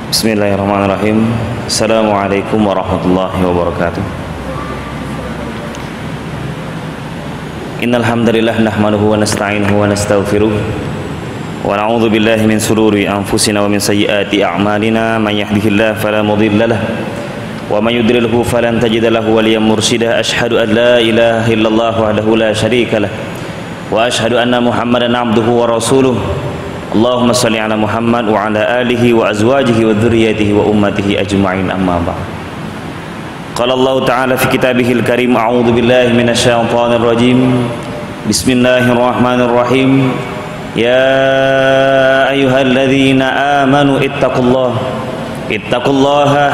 Bismillahirrahmanirrahim. Assalamualaikum warahmatullahi wabarakatuh. Innal hamdalillah nahmaduhu wa nasta'inuhu wa nastaghfiruh wa na'udzu billahi min shururi anfusina wa min sayyiati a'malina. Man yahdihillahu fala mudilla lahu wa man yudlilhu falan tajida lahu waliyyan mursyida. Asyhadu an la ilaha illallah wahdahu la syarika lah wa asyhadu anna Muhammadan 'abduhu wa rasuluh. Allahumma salli ala Muhammad wa ala alihi wa azwajihi wa dhurriyyatihi wa ummatihi ajma'in, amma ba'd. Qala Allah ta'ala fi kitabihil karim, a'udzu billahi minasy syaithanir rajim. Bismillahirrahmanirrahim. Ya ayyuhalladzina amanu ittaqullaha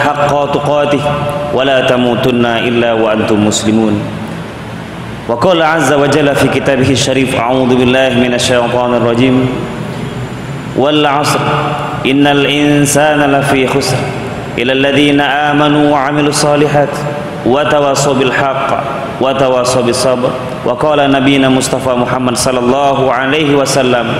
haqqa tuqatih wa la tamutunna illa wa antum muslimun. Wa qala 'azza wa jalla fi kitabihis syarif, a'udzu billahi minasy syaithanir rajim. Wal 'asr innal insana lafi khusr illa alladhina amanu wa 'amilus solihat wa tawassaw bil haqq wa tawassaw bis sabr. Wa qala nabiyuna Mustafa Muhammad sallallahu alaihi wasallam,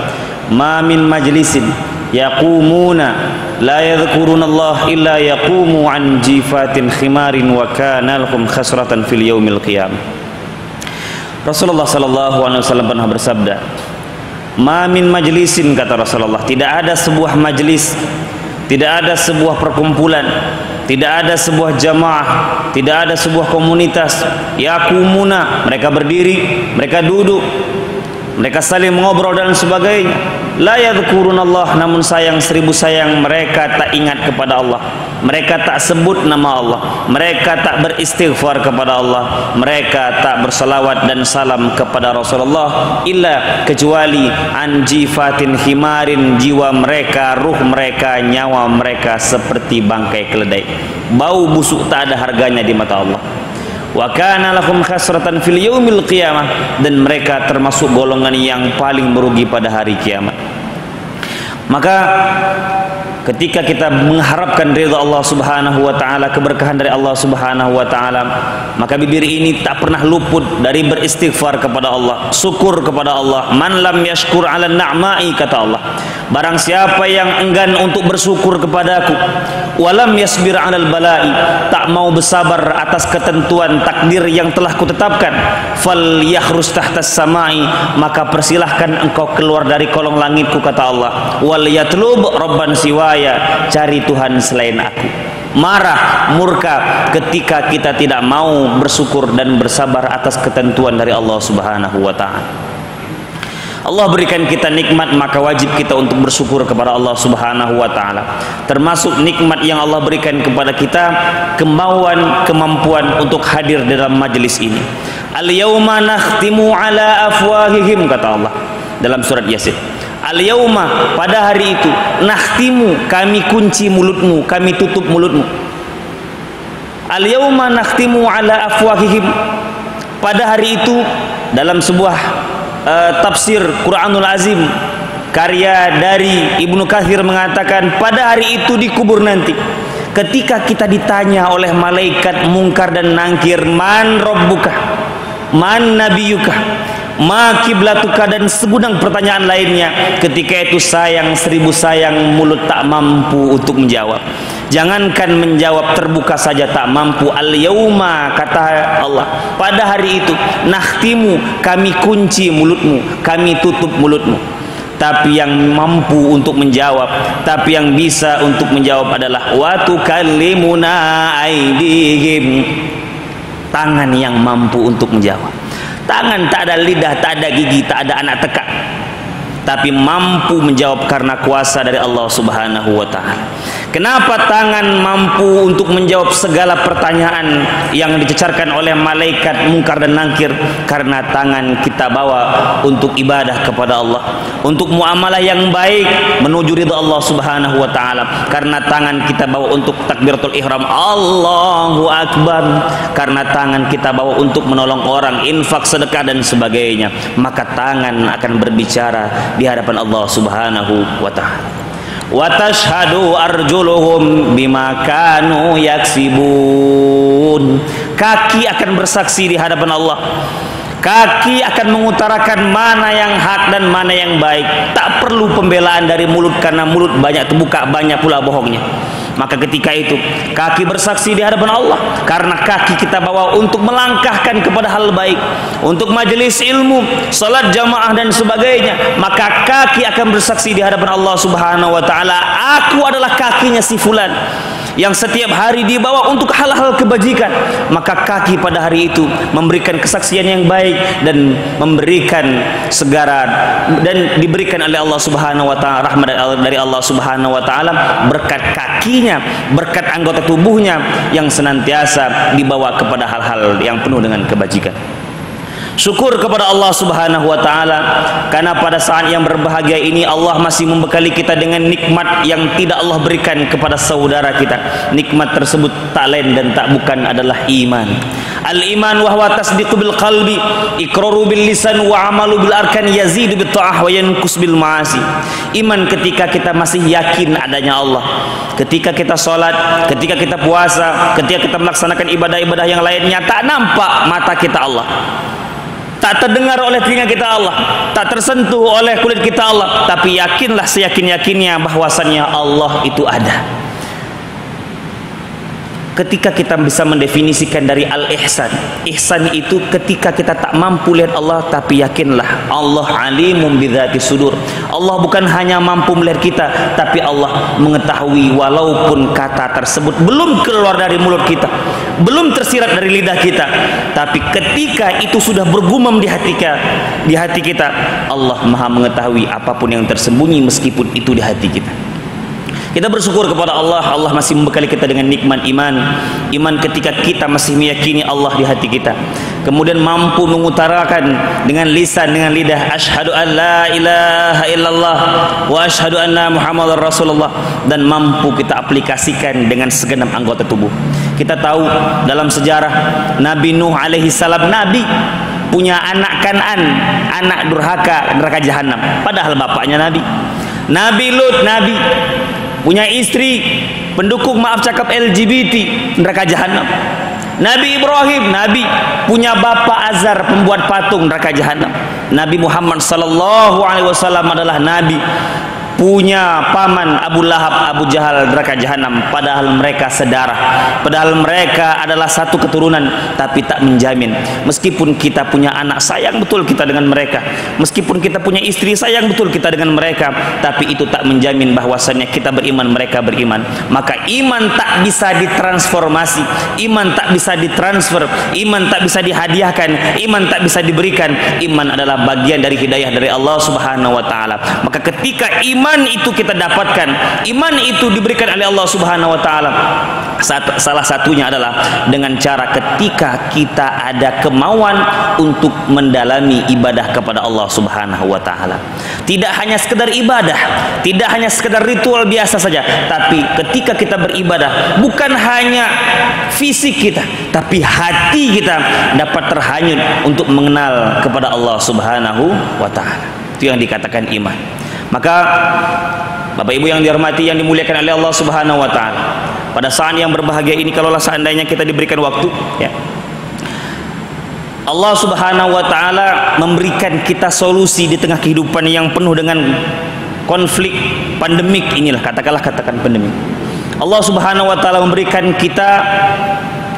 ma min majlisin yaqumuna la yadhkuruna Allah illa yaqumu an jifatin khimarin wa kana lahum khasratan fil yaumil qiyamah. Rasulullah sallallahu alaihi wasallam pernah bersabda, ma min majlisin, kata Rasulullah, tidak ada sebuah majlis, tidak ada sebuah perkumpulan, tidak ada sebuah jamaah, tidak ada sebuah komunitas, yakumuna, mereka berdiri, mereka duduk, mereka saling mengobrol dan sebagainya, la yadhkurunallah, namun sayang seribu sayang mereka tak ingat kepada Allah, mereka tak sebut nama Allah, mereka tak beristighfar kepada Allah, mereka tak bersalawat dan salam kepada Rasulullah, illa kecuali anjifatin himarin, jiwa mereka, ruh mereka, nyawa mereka seperti bangkai keledai, bau busuk tak ada harganya di mata Allah. Wa kana lahum khasratan fil yaumil qiyamah, dan mereka termasuk golongan yang paling merugi pada hari kiamat. Maka ketika kita mengharapkan ridha Allah Subhanahu wa taala, keberkahan dari Allah Subhanahu wa taala, maka bibir ini tak pernah luput dari beristighfar kepada Allah, syukur kepada Allah. Man lam yashkur 'ala na'ma'i, kata Allah, barang siapa yang enggan untuk bersyukur kepadaku, walam yasbir 'alal bala'i, tak mau bersabar atas ketentuan takdir yang telah kutetapkan, fal yakhrus tahtas sama'i, maka persilahkan engkau keluar dari kolong langitku, kata Allah, wal yatlub rabban siwaya, cari Tuhan selain aku. Marah, murka ketika kita tidak mau bersyukur dan bersabar atas ketentuan dari Allah Subhanahu wa taala. Allah berikan kita nikmat, maka wajib kita untuk bersyukur kepada Allah Subhanahu wa taala. Termasuk nikmat yang Allah berikan kepada kita, kemampuan untuk hadir dalam majelis ini. Al-yauma nakhtimu ala afwahihim, kata Allah dalam surat Yasin. Al-yauma, pada hari itu, nakhtimu, kami kunci mulutmu, kami tutup mulutmu. Al-yauma nakhtimu ala afwahihim, pada hari itu, dalam sebuah tafsir Quranul Azim karya dari Ibnu Katsir mengatakan, pada hari itu di kubur nanti, ketika kita ditanya oleh malaikat mungkar dan nangkir, man rabbuka, man nabiyuka, ma kiblatuka, dan segudang pertanyaan lainnya, ketika itu sayang seribu sayang mulut tak mampu untuk menjawab. Jangankan menjawab, terbuka saja tak mampu. Al-yauma, kata Allah, pada hari itu, nakhtimu, kami kunci mulutmu, kami tutup mulutmu. Tapi yang mampu untuk menjawab, tapi yang bisa untuk menjawab adalah wa tukallimuna aydihim, tangan yang mampu untuk menjawab. Tangan tak ada lidah, tak ada gigi, tak ada anak tekak, tapi mampu menjawab karena kuasa dari Allah Subhanahu wa taala. Kenapa tangan mampu untuk menjawab segala pertanyaan yang dicecarkan oleh malaikat mungkar dan nangkir? Karena tangan kita bawa untuk ibadah kepada Allah, untuk muamalah yang baik menuju ridha Allah Subhanahu wa taala. Karena tangan kita bawa untuk takbiratul ihram, Allahu akbar. Karena tangan kita bawa untuk menolong orang, infak, sedekah dan sebagainya. Maka tangan akan berbicara di hadapan Allah Subhanahu wa taala. Wa tashhadu arjuluhum bima kanu yaksibun, kaki akan bersaksi di hadapan Allah Kaki akan mengutarakan mana yang hak dan mana yang baik. Tak perlu pembelaan dari mulut, karena mulut banyak terbuka, banyak pula bohongnya. Maka ketika itu kaki bersaksi di hadapan Allah, karena kaki kita bawa untuk melangkahkan kepada hal baik, untuk majelis ilmu, salat jamaah dan sebagainya. Maka kaki akan bersaksi di hadapan Allah Subhanahu wa taala, aku adalah kakinya si fulan yang setiap hari dibawa untuk hal-hal kebajikan. Maka kaki pada hari itu memberikan kesaksian yang baik dan memberikan segara, dan diberikan oleh Allah Subhanahu wa taala rahmat dari Allah Subhanahu wa taala berkat kakinya, berkat anggota tubuhnya yang senantiasa dibawa kepada hal-hal yang penuh dengan kebajikan. Syukur kepada Allah Subhanahu wa taala, karena pada saat yang berbahagia ini Allah masih membekali kita dengan nikmat yang tidak Allah berikan kepada saudara kita. Nikmat tersebut tak lain dan tak bukan adalah iman. Al-iman wa huwa tasdiqu bil qalbi, iqraru bil lisan wa amalu bil arkan, yazidu bit ta'ah wa yanqus bil ma'asi. Iman ketika kita masih yakin adanya Allah, ketika kita sholat, ketika kita puasa, ketika kita melaksanakan ibadah-ibadah yang lainnya, tak nampak mata kita Allah, tak terdengar oleh telinga kita Allah, tak tersentuh oleh kulit kita Allah, tapi yakinlah seyakin-yakinnya bahwasannya Allah itu ada. Ketika kita bisa mendefinisikan dari al-ihsan, ihsan itu ketika kita tak mampu lihat Allah, tapi yakinlah Allah alimum bidzati sudur. Allah bukan hanya mampu melihat kita, tapi Allah mengetahui walaupun kata tersebut belum keluar dari mulut kita, belum tersirat dari lidah kita, tapi ketika itu sudah bergumam di hati kita, Allah Maha mengetahui apapun yang tersembunyi meskipun itu di hati kita. Kita bersyukur kepada Allah, Allah masih membekali kita dengan nikmat iman. Iman ketika kita masih meyakini Allah di hati kita, kemudian mampu mengutarakan dengan lisan, dengan lidah, asyhadu an la ilaha illallah wa asyhadu anna muhammadar rasulullah, dan mampu kita aplikasikan dengan segenap anggota tubuh. Kita tahu dalam sejarah Nabi Nuh alaihi salam, Nabi punya anak Kan'an, anak durhaka, neraka jahanam, padahal bapaknya Nabi. Nabi Lut, Nabi punya istri pendukung maaf cakap LGBT, neraka jahanam. Nabi Ibrahim, Nabi punya bapak Azar, pembuat patung, neraka jahanam. Nabi Muhammad sallallahu alaihi wasallam adalah nabi punya paman Abu Lahab, Abu Jahal, neraka jahanam, padahal mereka sedarah, padahal mereka adalah satu keturunan, tapi tak menjamin. Meskipun kita punya anak, sayang betul kita dengan mereka, meskipun kita punya istri, sayang betul kita dengan mereka, tapi itu tak menjamin bahwasannya kita beriman, mereka beriman. Maka iman tak bisa ditransformasi, iman tak bisa ditransfer, iman tak bisa dihadiahkan, iman tak bisa diberikan. Iman adalah bagian dari hidayah dari Allah Subhanahu wa taala. Maka ketika iman itu kita dapatkan, iman itu diberikan oleh Allah Subhanahu wa taala, salah satunya adalah dengan cara ketika kita ada kemauan untuk mendalami ibadah kepada Allah Subhanahu wa taala. Tidak hanya sekedar ibadah, tidak hanya sekedar ritual biasa saja, tapi ketika kita beribadah bukan hanya fisik kita, tapi hati kita dapat terhanyut untuk mengenal kepada Allah Subhanahu wa taala. Itu yang dikatakan iman. Maka Bapak Ibu yang dihormati, yang dimuliakan oleh Allah Subhanahu wa taala, pada saat yang berbahagia ini, kalaulah seandainya kita diberikan waktu, ya, Allah Subhanahu wa taala memberikan kita solusi di tengah kehidupan yang penuh dengan konflik pandemik inilah, katakan pandemik. Allah Subhanahu wa taala memberikan kita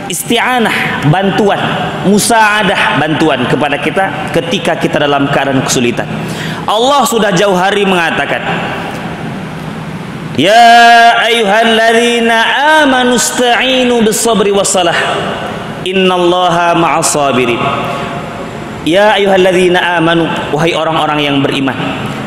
isti'anah, bantuan, musa'adah, bantuan kepada kita ketika kita dalam keadaan kesulitan. Allah sudah jauh hari mengatakan, ya ayyuhalladzina amanu ista'inu bis-sabri was-salah innallaha ma'as sabirin. Ya ayyuhalladzina amanu, wahai orang-orang yang beriman.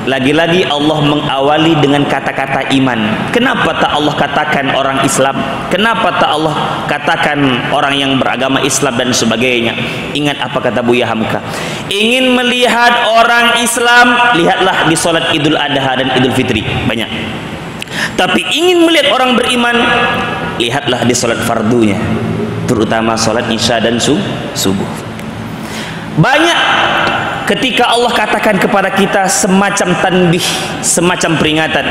Lagi-lagi Allah mengawali dengan kata-kata iman. Kenapa tak Allah katakan orang Islam? Kenapa tak Allah katakan orang yang beragama Islam dan sebagainya? Ingat apa kata Buya Hamka? Ingin melihat orang Islam, lihatlah di salat Idul Adha dan Idul Fitri, banyak. Tapi ingin melihat orang beriman, lihatlah di salat fardunya, terutama salat Isya dan subuh. Banyak ketika Allah katakan kepada kita semacam tanbih, semacam peringatan.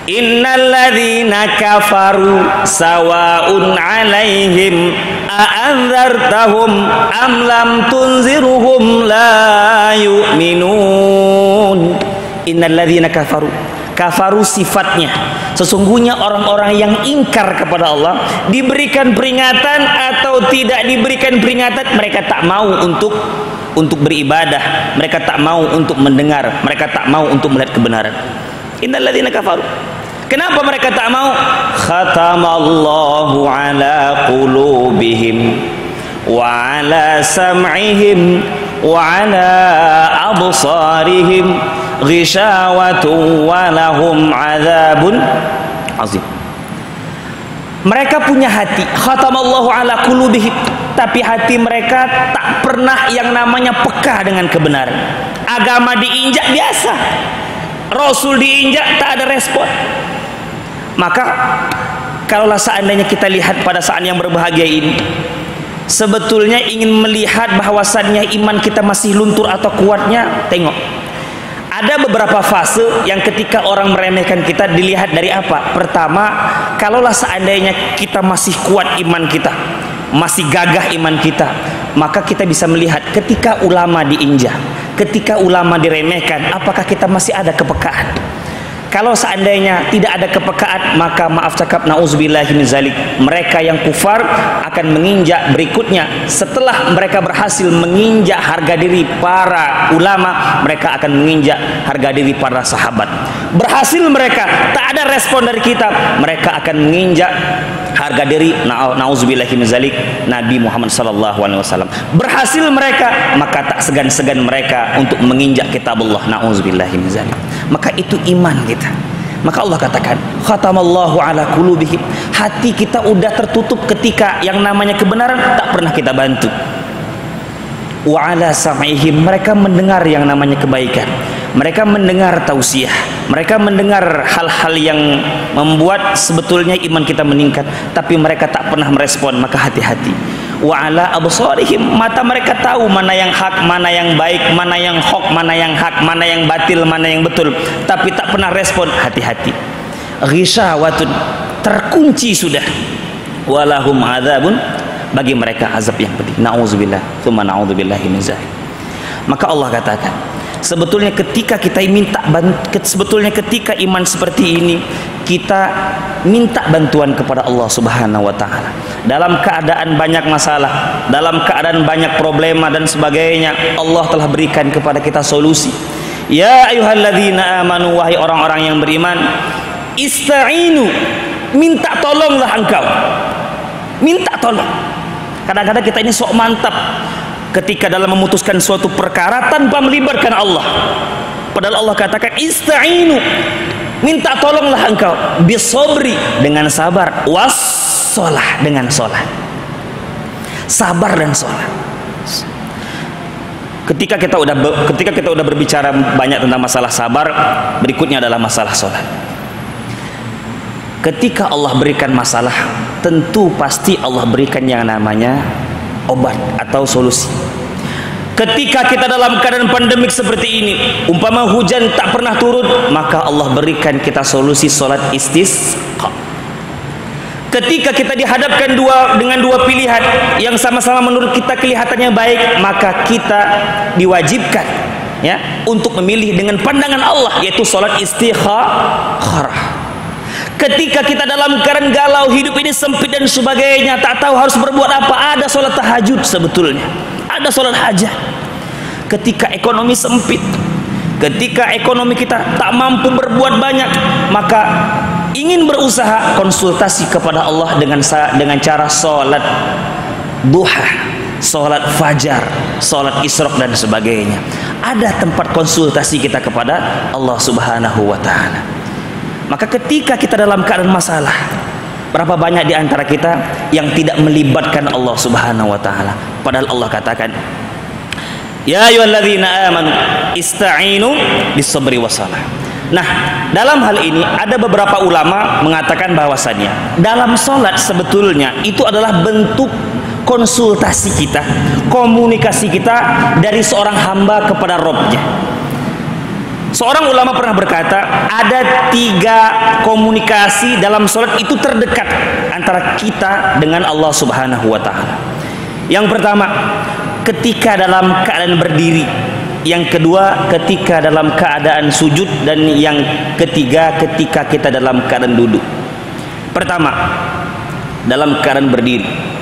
Innal ladzina kafaru sawa'un 'alaihim a'anzartahum am lam tunzirhum la yu'minun. Innal ladzina kafaru, kafaru sifatnya sesungguhnya orang-orang yang ingkar kepada Allah, diberikan peringatan atau tidak diberikan peringatan mereka tak mau untuk beribadah, mereka tak mau untuk mendengar, mereka tak mau untuk melihat kebenaran. Innal ladzina kafaru, kenapa mereka tak mau? Khatamallahu ala qulubihim wa ala sam'ihim wa ala absarihim ghishawatu wa lahum adzabun azim. Mereka punya hati, khatamallahu ala qulubihim, tapi hati mereka tak pernah yang namanya peka dengan kebenaran. Agama diinjak biasa, Rasul diinjak tak ada respon. Maka kalaulah seandainya kita lihat pada saat yang berbahagia ini, sebetulnya ingin melihat bahwasannya iman kita masih luntur atau kuatnya, tengok ada beberapa fase yang ketika orang meremehkan kita dilihat dari apa. Pertama, kalaulah seandainya kita masih kuat iman kita, masih gagah iman kita, maka kita bisa melihat ketika ulama diinjak, ketika ulama diremehkan, apakah kita masih ada kepekaan. Kalau seandainya tidak ada kepekaan, maka maaf cakap, nauzubillahi min zalik, mereka yang kufar akan menginjak berikutnya. Setelah mereka berhasil menginjak harga diri para ulama, mereka akan menginjak harga diri para sahabat. Berhasil mereka, tak ada respon dari kita, mereka akan menginjak harga diri nauzubillahi min zalik Nabi Muhammad sallallahu alaihi wasallam. Berhasil mereka, maka tak segan-segan mereka untuk menginjak kitabullah, nauzubillahi min zalik. Maka itu iman kita. Maka Allah katakan khatamallahu ala qulubihim, hati kita udah tertutup ketika yang namanya kebenaran tak pernah kita bantu. Wa ala sam'ihim, mereka mendengar yang namanya kebaikan, mereka mendengar tausiah, mereka mendengar hal-hal yang membuat sebetulnya iman kita meningkat, tapi mereka tak pernah merespon. Maka hati-hati. Wa ala absarihim, mata mereka tahu mana yang hak, mana yang baik, mana yang hak, mana yang hak, mana yang batil, mana yang betul, tapi tak pernah respon. Hati-hati. Ghishawatun, terkunci sudah. Walahum adzabun, bagi mereka azab yang pedih. Nauzubillah, tsumma naudzubillahi min zalik. Maka Allah katakan, sebetulnya ketika kita minta sebetulnya ketika iman seperti ini, kita minta bantuan kepada Allah Subhanahu wa taala. Dalam keadaan banyak masalah, dalam keadaan banyak problema dan sebagainya, Allah telah berikan kepada kita solusi. Ya ayyuhalladzina amanu, wahai orang-orang yang beriman, ista'inu, minta tolonglah engkau. Minta tolong. Kadang-kadang kita ini sok mantap ketika dalam memutuskan suatu perkara tanpa melibatkan Allah. Padahal Allah katakan ista'inu, minta tolonglah engkau, bisobri, dengan sabar, wassalah, dengan sholat. Sabar dan sholat. Ketika kita udah berbicara banyak tentang masalah sabar, berikutnya adalah masalah sholat. Ketika Allah berikan masalah, tentu pasti Allah berikan yang namanya obat atau solusi. Ketika kita dalam keadaan pandemik seperti ini, umpama hujan tak pernah turun, maka Allah berikan kita solusi sholat istisqa. Ketika kita dihadapkan dengan dua pilihan yang sama-sama menurut kita kelihatannya baik, maka kita diwajibkan ya untuk memilih dengan pandangan Allah, yaitu sholat istikharah. Ketika kita dalam keadaan galau, hidup ini sempit dan sebagainya, tak tahu harus berbuat apa, ada sholat tahajud sebetulnya, ada sholat hajat. Ketika ekonomi sempit, ketika ekonomi kita tak mampu berbuat banyak, maka ingin berusaha, konsultasi kepada Allah dengan cara sholat duha, sholat fajar, sholat isyraq dan sebagainya. Ada tempat konsultasi kita kepada Allah Subhanahu wa ta'ala. Maka ketika kita dalam keadaan masalah, berapa banyak di antara kita yang tidak melibatkan Allah Subhanahu wa taala? Padahal Allah katakan, ya ayyuhalladzina amanu ista'inu bis-sabri was-salah. Nah, dalam hal ini ada beberapa ulama mengatakan bahwasannya dalam salat sebetulnya itu adalah bentuk konsultasi kita, komunikasi kita dari seorang hamba kepada Rabbnya. Seorang ulama pernah berkata, ada 3 komunikasi dalam sholat itu terdekat antara kita dengan Allah Subhanahu wa Ta'ala. Yang pertama, ketika dalam keadaan berdiri. Yang kedua, ketika dalam keadaan sujud. Dan yang ketiga, ketika kita dalam keadaan duduk. Pertama, dalam keadaan berdiri.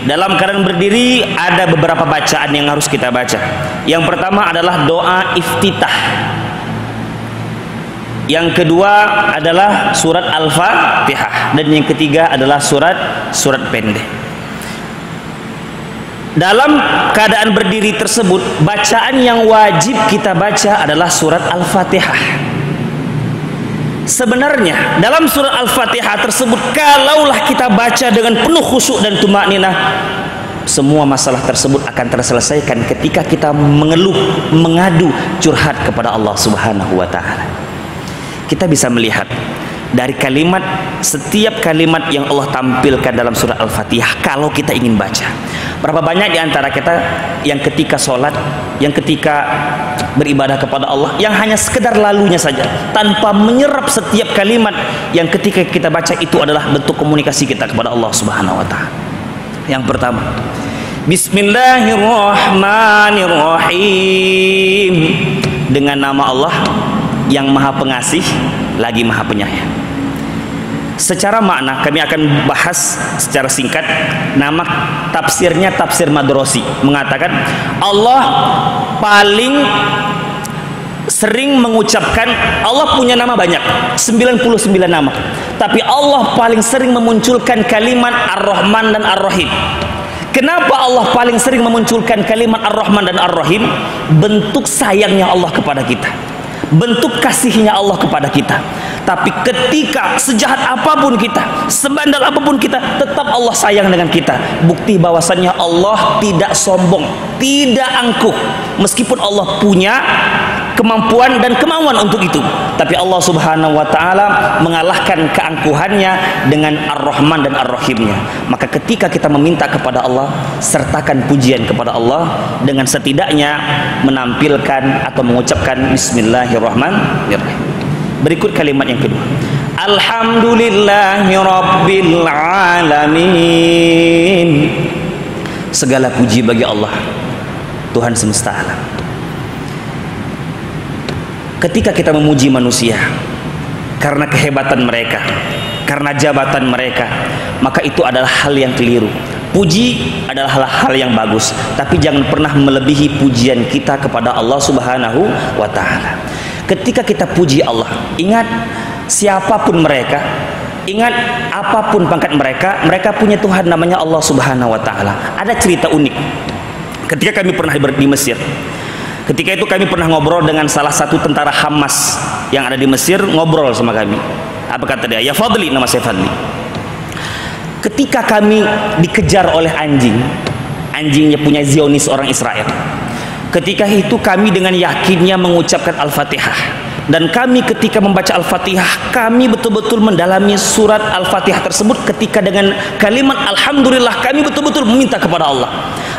Dalam keadaan berdiri ada beberapa bacaan yang harus kita baca. Yang pertama adalah doa iftitah. Yang kedua adalah surat Al-Fatihah. Dan yang ketiga adalah surat pendek. Dalam keadaan berdiri tersebut, bacaan yang wajib kita baca adalah surat Al-Fatihah. Sebenarnya dalam surat Al-Fatihah tersebut, kalaulah kita baca dengan penuh khusyuk dan tumakninah, semua masalah tersebut akan terselesaikan ketika kita mengeluh, mengadu, curhat kepada Allah Subhanahu wa Ta'ala. Kita bisa melihat dari kalimat, setiap kalimat yang Allah tampilkan dalam surat Al-Fatihah kalau kita ingin baca. Berapa banyak di antara kita yang ketika sholat, yang ketika beribadah kepada Allah, yang hanya sekedar lalunya saja, tanpa menyerap setiap kalimat yang ketika kita baca itu adalah bentuk komunikasi kita kepada Allah Subhanahu wa Ta'ala. Yang pertama, Bismillahirrahmanirrahim. Dengan nama Allah yang Maha Pengasih lagi Maha Penyayang. Secara makna kami akan bahas secara singkat. Nama tafsirnya tafsir Madrosi mengatakan Allah paling sering mengucapkan, Allah punya nama banyak, 99 nama, tapi Allah paling sering memunculkan kalimat Ar-Rahman dan Ar-Rahim. Kenapa Allah paling sering memunculkan kalimat Ar-Rahman dan Ar-Rahim? Bentuk sayangnya Allah kepada kita, bentuk kasihnya Allah kepada kita. Tapi ketika sejahat apapun kita, sebandel apapun kita, tetap Allah sayang dengan kita. Bukti bahwasannya Allah tidak sombong, tidak angkuh. Meskipun Allah punya kemampuan dan kemauan untuk itu, tapi Allah Subhanahu wa Ta'ala mengalahkan keangkuhannya dengan Ar-Rahman dan Ar-Rahimnya. Maka ketika kita meminta kepada Allah, sertakan pujian kepada Allah dengan setidaknya menampilkan atau mengucapkan Bismillahirrahmanirrahim. Berikut kalimat yang kedua, Alhamdulillahirabbil alamin. Segala puji bagi Allah, Tuhan semesta alam. Ketika kita memuji manusia karena kehebatan mereka, karena jabatan mereka, maka itu adalah hal yang keliru. Puji adalah hal yang bagus, tapi jangan pernah melebihi pujian kita kepada Allah Subhanahu wa Ta'ala. Ketika kita puji Allah, ingat siapapun mereka, ingat apapun pangkat mereka, mereka punya Tuhan namanya Allah Subhanahu wa Ta'ala. Ada cerita unik. Ketika kami pernah di Mesir, ketika itu kami pernah ngobrol dengan salah satu tentara Hamas yang ada di Mesir, ngobrol sama kami. Apa kata dia? Ya Fadli, nama saya Fadli. Ketika kami dikejar oleh anjing, anjingnya punya Zionis orang Israel. Ketika itu kami dengan yakinnya mengucapkan Al-Fatihah. Dan kami ketika membaca Al-Fatihah, kami betul-betul mendalami surat Al-Fatihah tersebut. Ketika dengan kalimat Alhamdulillah, kami betul-betul meminta kepada Allah.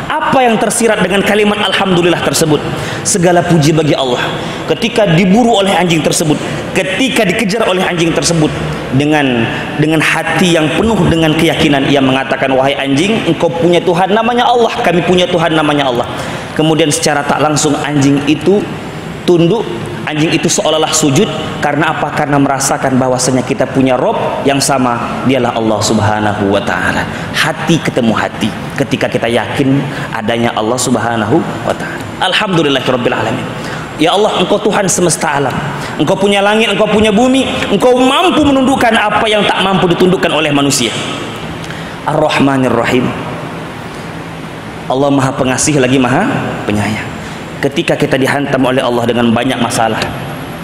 Apa yang tersirat dengan kalimat Alhamdulillah tersebut? Segala puji bagi Allah. Ketika diburu oleh anjing tersebut, ketika dikejar oleh anjing tersebut, dengan hati yang penuh dengan keyakinan, ia mengatakan, wahai anjing, engkau punya Tuhan namanya Allah, kami punya Tuhan namanya Allah. Kemudian secara tak langsung anjing itu tunduk, anjing itu seolah-olah sujud. Karena apa? Karena merasakan bahwasanya kita punya Rob yang sama, dialah Allah Subhanahu wa Ta'ala. Hati ketemu hati ketika kita yakin adanya Allah Subhanahu wa Ta'ala. Alhamdulillahirabbil alamin. Ya Allah, engkau Tuhan semesta alam, engkau punya langit, engkau punya bumi, engkau mampu menundukkan apa yang tak mampu ditundukkan oleh manusia. Ar-Rahmanir-Rahim. Allah Maha Pengasih lagi Maha Penyayang. Ketika kita dihantam oleh Allah dengan banyak masalah,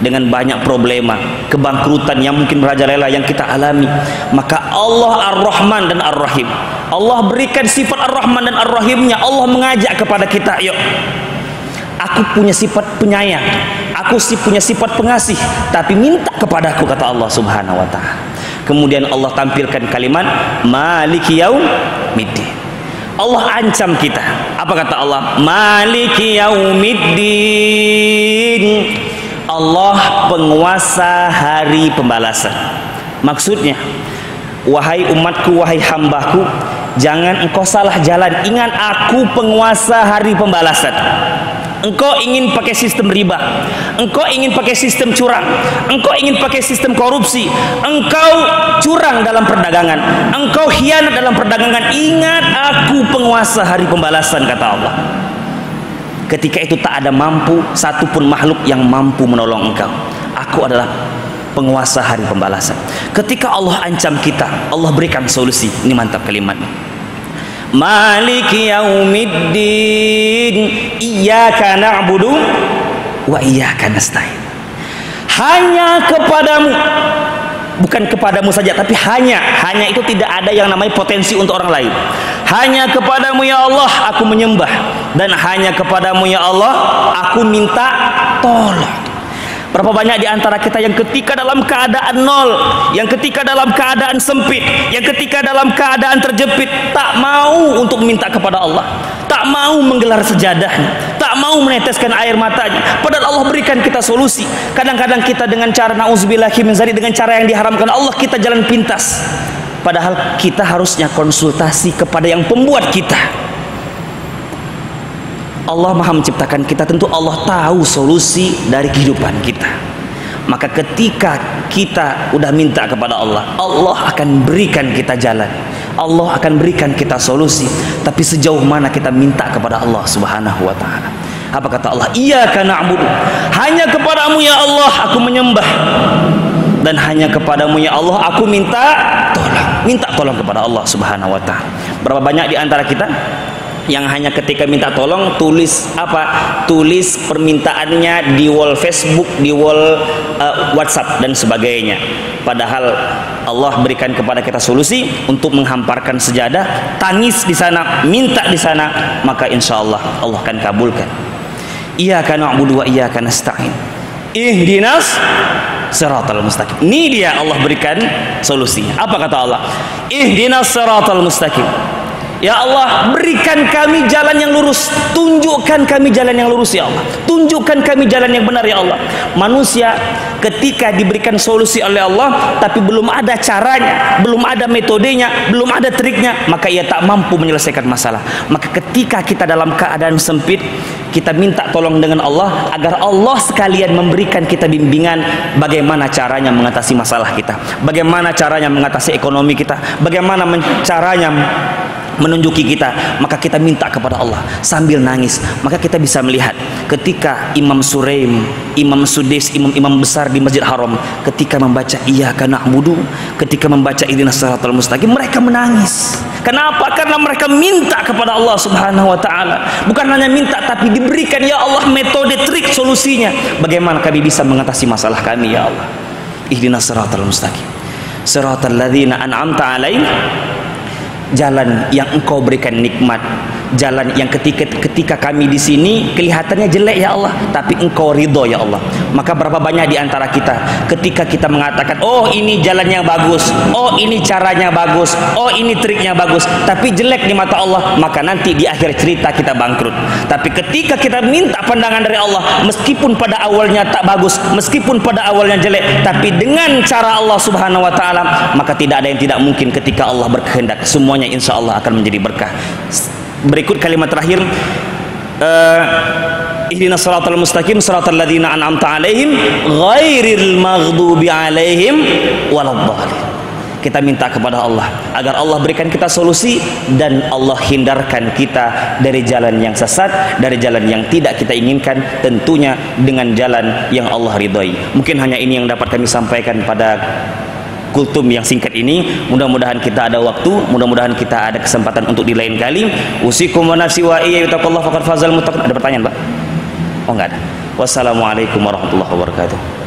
dengan banyak problema, kebangkrutan yang mungkin merajalela yang kita alami, maka Allah Ar-Rahman dan Ar-Rahim, Allah berikan sifat Ar-Rahman dan Ar-Rahimnya. Allah mengajak kepada kita, yuk, aku punya sifat penyayang, aku punya sifat pengasih, tapi minta kepadaku, kata Allah Subhanahu wa Ta'ala. Kemudian Allah tampilkan kalimat Maliki Yaumiddin. Allah ancam kita. Apa kata Allah? Maliki yaumiddin. Allah penguasa hari pembalasan. Maksudnya, wahai umatku, wahai hambaku, jangan engkau salah jalan. Ingat, aku penguasa hari pembalasan. Engkau ingin pakai sistem riba, engkau ingin pakai sistem curang, engkau ingin pakai sistem korupsi, engkau curang dalam perdagangan, engkau khianat dalam perdagangan, ingat, aku penguasa hari pembalasan, kata Allah. Ketika itu tak ada satupun makhluk yang mampu menolong engkau. Aku adalah penguasa hari pembalasan. Ketika Allah ancam kita, Allah berikan solusi. Ini mantap kalimatnya. Maliki yaumiddin, iyyaka na'budu wa iyyaka nasta'in. Hanya kepadamu, bukan kepadamu saja, tapi hanya itu tidak ada yang namanya potensi untuk orang lain. Hanya kepadamu ya Allah aku menyembah, dan hanya kepadamu ya Allah aku minta tolong. Berapa banyak di antara kita yang ketika dalam keadaan nol, yang ketika dalam keadaan sempit, yang ketika dalam keadaan terjepit, tak mau untuk meminta kepada Allah, tak mau menggelar sejadahnya, tak mau meneteskan air matanya, padahal Allah berikan kita solusi. Kadang-kadang kita dengan cara na'udzubillahi min dzalik, dengan cara yang diharamkan Allah, kita jalan pintas, padahal kita harusnya konsultasi kepada yang pembuat kita. Allah Maha menciptakan kita, tentu Allah tahu solusi dari kehidupan kita. Maka ketika kita udah minta kepada Allah, Allah akan berikan kita jalan, Allah akan berikan kita solusi. Tapi sejauh mana kita minta kepada Allah Subhanahu wa ta'ala? Apa kata Allah? Iyyaka na'budu, hanya kepadamu ya Allah aku menyembah, dan hanya kepadamu ya Allah aku minta tolong kepada Allah Subhanahu wa ta'ala. Berapa banyak di antara kita yang hanya ketika minta tolong tulis permintaannya di wall Facebook, di wall WhatsApp dan sebagainya, padahal Allah berikan kepada kita solusi untuk menghamparkan sejadah, tangis di sana, minta di sana, maka insya Allah Allah akan kabulkan. Iyyaka na'budu wa iyyaka nasta'in, ihdinas siratal mustaqim. Ini dia Allah berikan solusinya. Apa kata Allah? Ihdinas siratal mustaqim. Ya Allah, berikan kami jalan yang lurus, tunjukkan kami jalan yang lurus ya Allah, tunjukkan kami jalan yang benar ya Allah. Manusia ketika diberikan solusi oleh Allah tapi belum ada caranya, belum ada metodenya, belum ada triknya, maka ia tak mampu menyelesaikan masalah. Maka ketika kita dalam keadaan sempit, kita minta tolong dengan Allah agar Allah sekalian memberikan kita bimbingan bagaimana caranya mengatasi masalah kita, bagaimana caranya mengatasi ekonomi kita, bagaimana caranya menunjuki kita. Maka kita minta kepada Allah sambil nangis. Maka kita bisa melihat ketika Imam Suraim, Imam Sudais, imam besar di Masjid Haram, ketika membaca Iyyaka na'budu, ketika membaca Ihdinas siratal mustaqim, mereka menangis. Kenapa? Karena mereka minta kepada Allah Subhanahu wa ta'ala. Bukan hanya minta, tapi diberikan ya Allah metode, trik, solusinya. Bagaimana kami bisa mengatasi masalah kami ya Allah? Ihdinas siratal mustaqim, siratal ladzina an'amta alaihim, jalan yang engkau berikan nikmat, jalan yang ketika kami di sini kelihatannya jelek ya Allah, tapi engkau ridho ya Allah. Maka berapa banyak di antara kita ketika kita mengatakan, oh ini jalannya bagus, oh ini caranya bagus, oh ini triknya bagus, tapi jelek di mata Allah, maka nanti di akhir cerita kita bangkrut. Tapi ketika kita minta pandangan dari Allah, meskipun pada awalnya tak bagus, meskipun pada awalnya jelek, tapi dengan cara Allah Subhanahu wa ta'ala, maka tidak ada yang tidak mungkin ketika Allah berkehendak. Semuanya insya Allah akan menjadi berkah. Berikut kalimat terakhir, ihdinas siratal mustaqim siratal ladzina an'amta alaihim ghairil maghdubi alaihim waladdallin. Kita minta kepada Allah agar Allah berikan kita solusi dan Allah hindarkan kita dari jalan yang sesat, dari jalan yang tidak kita inginkan, tentunya dengan jalan yang Allah ridhai. Mungkin hanya ini yang dapat kami sampaikan pada kultum yang singkat ini. Mudah-mudahan kita ada waktu, mudah-mudahan kita ada kesempatan untuk di lain kali. Usikum wa nafsi wa iyya taqullah faqad fazal muttaqin. Ada pertanyaan, Pak? Oh, enggak ada. Wassalamualaikum warahmatullahi wabarakatuh.